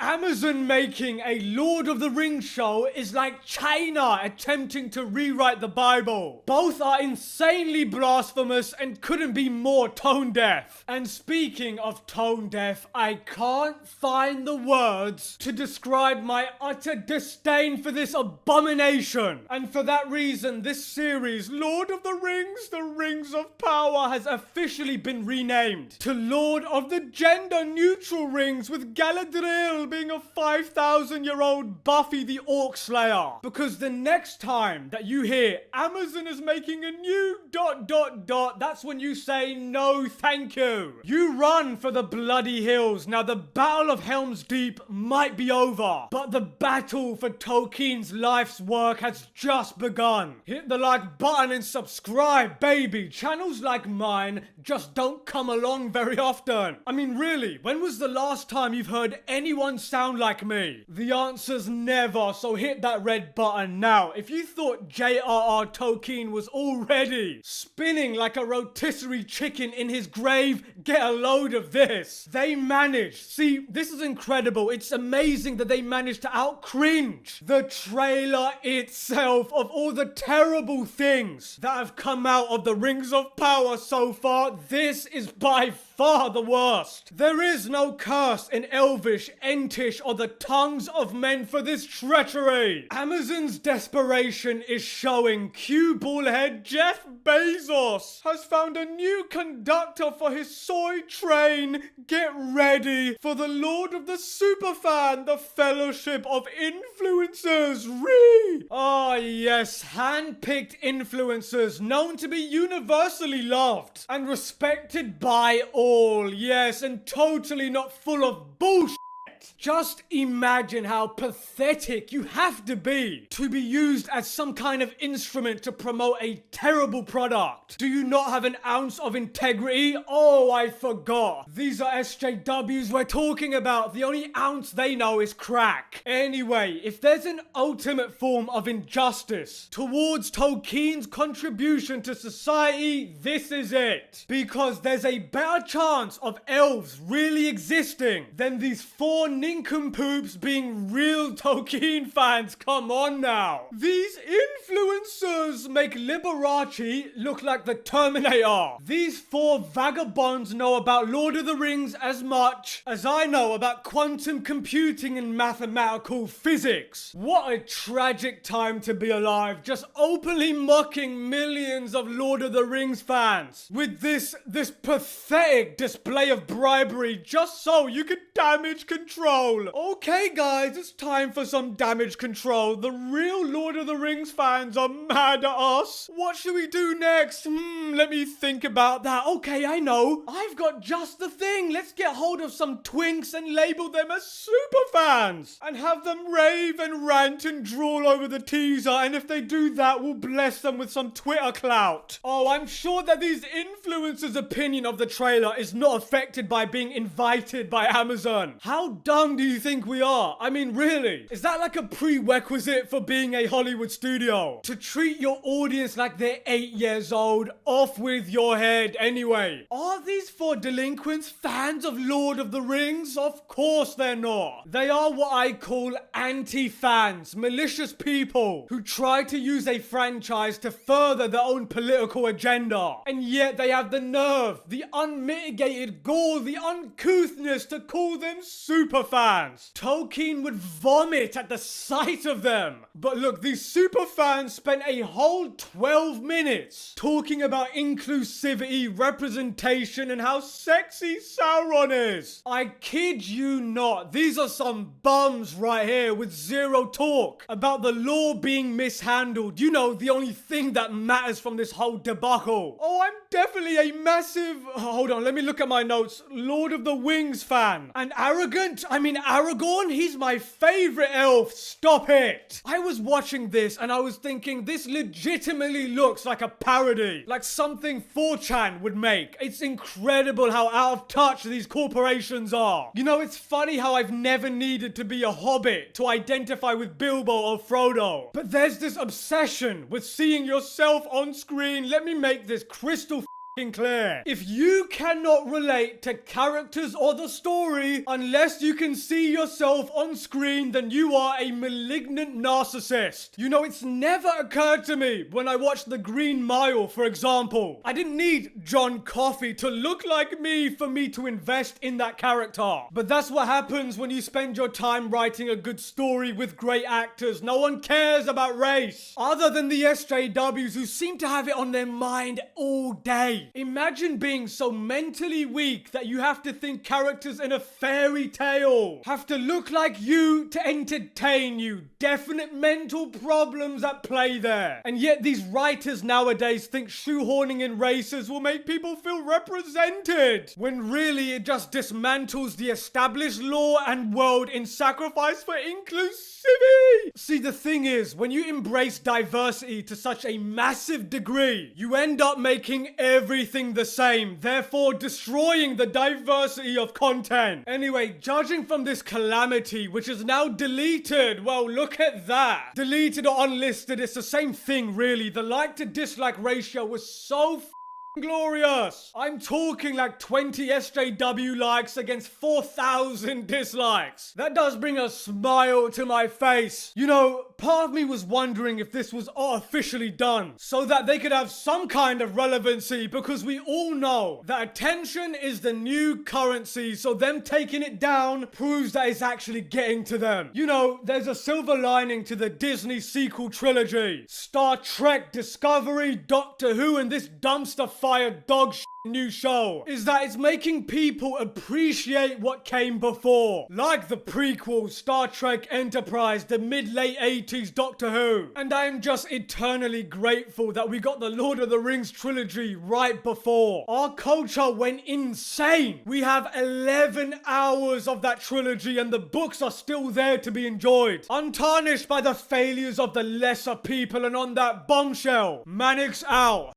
Amazon making a Lord of the Rings show is like China attempting to rewrite the Bible. Both are insanely blasphemous and couldn't be more tone deaf. And speaking of tone deaf, I can't find the words to describe my utter disdain for this abomination. And for that reason, this series, Lord of the Rings, the Rings of Power, has officially been renamed to Lord of the Gender Neutral Rings, with Galadriel being a 5,000-year-old Buffy the Orc Slayer. Because the next time that you hear Amazon is making a new ... that's when you say no thank you. You run for the bloody hills. Now the Battle of Helm's Deep might be over, but the battle for Tolkien's life's work has just begun. Hit the like button and subscribe, baby. Channels like mine just don't come along very often. I mean, really, when was the last time you've heard anyone sound like me? The answer's never, so hit that red button now. If you thought J.R.R. Tolkien was already spinning like a rotisserie chicken in his grave, get a load of this. They managed. See, this is incredible. It's amazing that they managed to out-cringe the trailer itself of all the terrible things that have come out of the Rings of Power so far. This is by far the worst. There is no curse in Elvish, Entish, or the tongues of men for this treachery. Amazon's desperation is showing. Cue ballhead Jeff Bezos has found a new conductor for his soy train. Get ready for the Lord of the Superfan, the Fellowship of Influencers. Ah, yes, hand-picked influencers known to be universally loved and respected by all. Yes, and totally not full of bullshit. Just imagine how pathetic you have to be used as some kind of instrument to promote a terrible product. Do you not have an ounce of integrity? Oh, I forgot. These are SJWs we're talking about. The only ounce they know is crack. Anyway, if there's an ultimate form of injustice towards Tolkien's contribution to society, this is it. Because there's a better chance of elves really existing than these four nincompoops being real Tolkien fans. Come on now. These influencers make Liberace look like the Terminator. These four vagabonds know about Lord of the Rings as much as I know about quantum computing and mathematical physics. What a tragic time to be alive, just openly mocking millions of Lord of the Rings fans with this pathetic display of bribery just so you could damage control. Okay guys, it's time for some damage control. The real Lord of the Rings fans are mad at us. What should we do next? Let me think about that. Okay, I know. I've got just the thing. Let's get hold of some twinks and label them as superfans and have them rave and rant and drool over the teaser, and if they do that, we'll bless them with some Twitter clout. Oh, I'm sure that these influencers' opinion of the trailer is not affected by being invited by Amazon. How dumb do you think we are? I mean, really? Is that like a prerequisite for being a Hollywood studio? To treat your audience like they're 8 years old? Off with your head. Anyway, are these four delinquents fans of Lord of the Rings? Of course they're not. They are what I call anti-fans, malicious people who try to use a franchise to further their own political agenda. And yet they have the nerve, the unmitigated gall, the uncouthness to call them superfans. Tolkien would vomit at the sight of them. But look, these superfans spent a whole 12 minutes talking about inclusivity, representation, and how sexy Sauron is. I kid you not. These are some bums right here with zero talk about the law being mishandled. You know, the only thing that matters from this whole debacle. Oh, I'm definitely a massive... Hold on, let me look at my notes. Lord of the Wings fan. And arrogant? I mean, Aragorn? He's my favorite elf. Stop it. I was watching this and I was thinking, this legitimately looks like a parody. Like something 4chan would make. It's incredible how out of touch these corporations are. You know, it's funny how I've never needed to be a hobbit to identify with Bilbo or Frodo. But there's this obsession with seeing yourself on screen. Let me make this crystal clear. If you cannot relate to characters or the story unless you can see yourself on screen, then you are a malignant narcissist. You know, it's never occurred to me when I watched The Green Mile, for example. I didn't need John Coffey to look like me for me to invest in that character. But that's what happens when you spend your time writing a good story with great actors. No one cares about race, other than the SJWs who seem to have it on their mind all day. Imagine being so mentally weak that you have to think characters in a fairy tale have to look like you to entertain you. Definite mental problems at play there. And yet these writers nowadays think shoehorning in races will make people feel represented, when really it just dismantles the established law and world in sacrifice for inclusivity. See, the thing is, when you embrace diversity to such a massive degree, you end up making everything the same, therefore destroying the diversity of content. Anyway, judging from this calamity, which is now deleted, well, look at that. Deleted or unlisted, it's the same thing really. The like to dislike ratio was so glorious. I'm talking like 20 SJW likes against 4,000 dislikes. That does bring a smile to my face. You know, part of me was wondering if this was artificially done so that they could have some kind of relevancy, because we all know that attention is the new currency, so them taking it down proves that it's actually getting to them. You know, there's a silver lining to the Disney sequel trilogy. Star Trek, Discovery, Doctor Who, and this dumpster fire dog new show is that it's making people appreciate what came before, like the prequels, Star Trek Enterprise, the mid-late 80s Doctor Who. And I am just eternally grateful that we got the Lord of the Rings trilogy right before. Our culture went insane. We have 11 hours of that trilogy and the books are still there to be enjoyed, untarnished by the failures of the lesser people. And on that bombshell, Mannix out.